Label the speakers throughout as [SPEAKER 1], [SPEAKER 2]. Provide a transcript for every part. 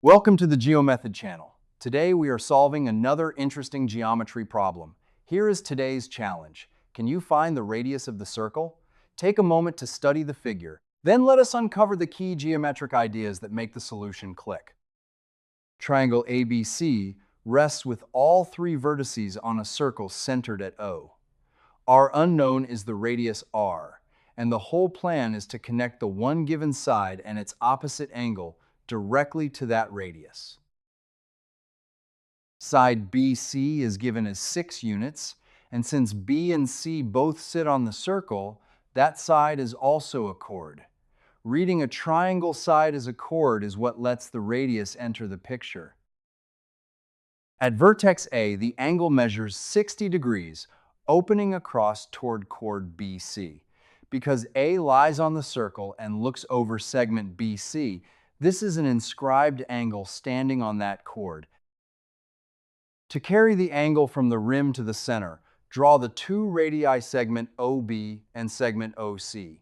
[SPEAKER 1] Welcome to the GeoMethod channel. Today we are solving another interesting geometry problem. Here is today's challenge. Can you find the radius of the circle? Take a moment to study the figure. Then let us uncover the key geometric ideas that make the solution click. Triangle ABC rests with all three vertices on a circle centered at O. Our unknown is the radius r, and the whole plan is to connect the one given side and its opposite angle directly to that radius. Side BC is given as 6 units, and since B and C both sit on the circle, that side is also a chord. Reading a triangle side as a chord is what lets the radius enter the picture. At vertex A, the angle measures 60 degrees, opening across toward chord BC. Because A lies on the circle and looks over segment BC, this is an inscribed angle standing on that chord. To carry the angle from the rim to the center, draw the two radii segment OB and segment OC.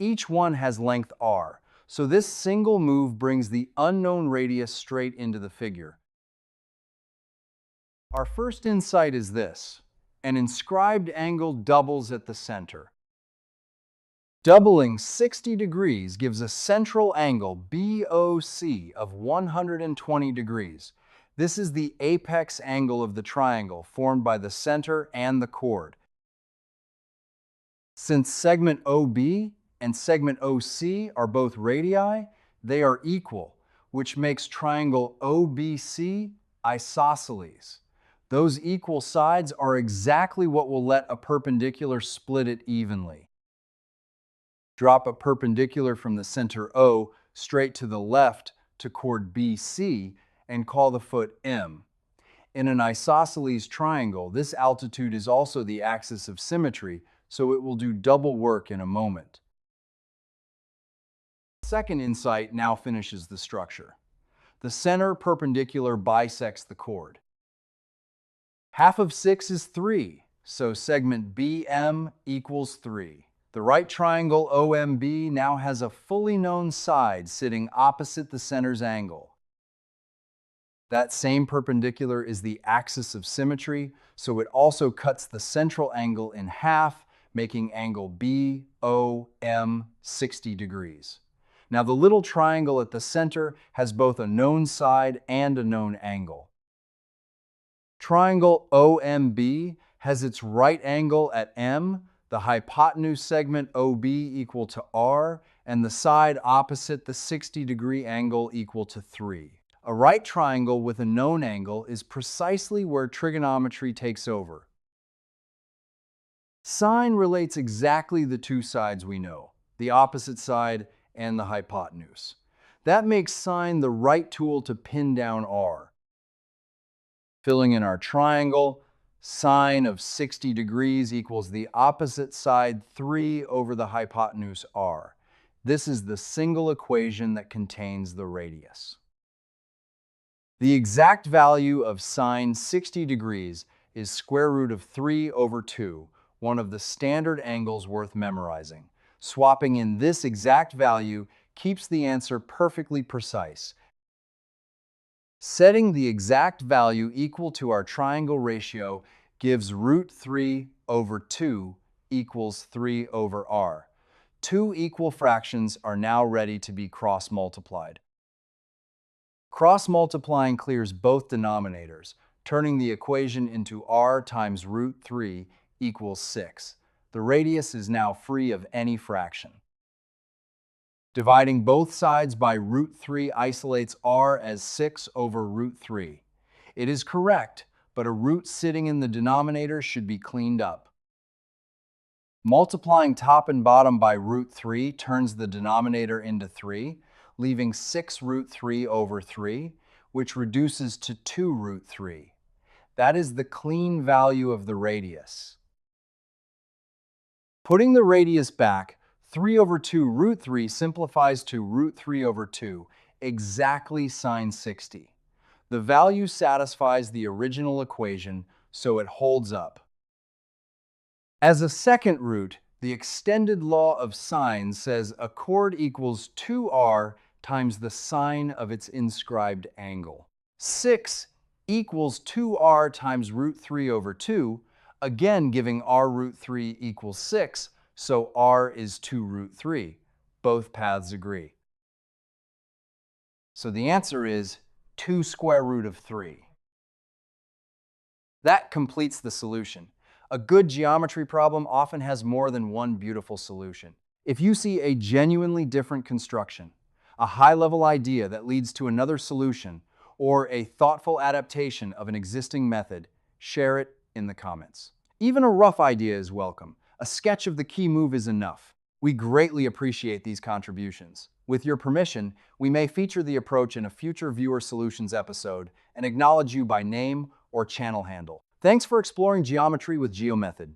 [SPEAKER 1] Each one has length r, so this single move brings the unknown radius straight into the figure. Our first insight is this: an inscribed angle doubles at the center. Doubling 60 degrees gives a central angle BOC of 120 degrees. This is the apex angle of the triangle formed by the center and the chord. Since segment OB and segment OC are both radii, they are equal, which makes triangle OBC isosceles. Those equal sides are exactly what will let a perpendicular split it evenly. Drop a perpendicular from the center O straight to the left to chord BC and call the foot M. In an isosceles triangle, this altitude is also the axis of symmetry, so it will do double work in a moment. Second insight now finishes the structure. The center perpendicular bisects the chord. Half of 6 is 3, so segment BM equals 3. The right triangle OMB now has a fully known side sitting opposite the center's angle. That same perpendicular is the axis of symmetry, so it also cuts the central angle in half, making angle BOM 60 degrees. Now the little triangle at the center has both a known side and a known angle. Triangle OMB has its right angle at M, the hypotenuse segment OB equal to R, and the side opposite the 60-degree angle equal to 3. A right triangle with a known angle is precisely where trigonometry takes over. Sine relates exactly the two sides we know, the opposite side and the hypotenuse. That makes sine the right tool to pin down R. Filling in our triangle, sine of 60 degrees equals the opposite side 3 over the hypotenuse r. This is the single equation that contains the radius. The exact value of sine 60 degrees is square root of 3 over 2, one of the standard angles worth memorizing. Swapping in this exact value keeps the answer perfectly precise. Setting the exact value equal to our triangle ratio gives root 3 over 2 equals 3 over r. Two equal fractions are now ready to be cross-multiplied. Cross-multiplying clears both denominators, turning the equation into r times root 3 equals 6. The radius is now free of any fraction. Dividing both sides by root 3 isolates r as 6 over root 3. It is correct, but a root sitting in the denominator should be cleaned up. Multiplying top and bottom by root 3 turns the denominator into 3, leaving 6 root 3 over 3, which reduces to 2 root 3. That is the clean value of the radius. Putting the radius back, 3 over 2 root 3 simplifies to root 3 over 2, exactly sine 60. The value satisfies the original equation, so it holds up. As a second root, the extended law of sine says a chord equals 2r times the sine of its inscribed angle. 6 equals 2r times root 3 over 2, again giving r root 3 equals 6, so r is 2 root 3. Both paths agree. So the answer is 2 square root of 3. That completes the solution. A good geometry problem often has more than one beautiful solution. If you see a genuinely different construction, a high-level idea that leads to another solution, or a thoughtful adaptation of an existing method, share it in the comments. Even a rough idea is welcome. A sketch of the key move is enough. We greatly appreciate these contributions. With your permission, we may feature the approach in a future Viewer Solutions episode and acknowledge you by name or channel handle. Thanks for exploring geometry with GeoMethod.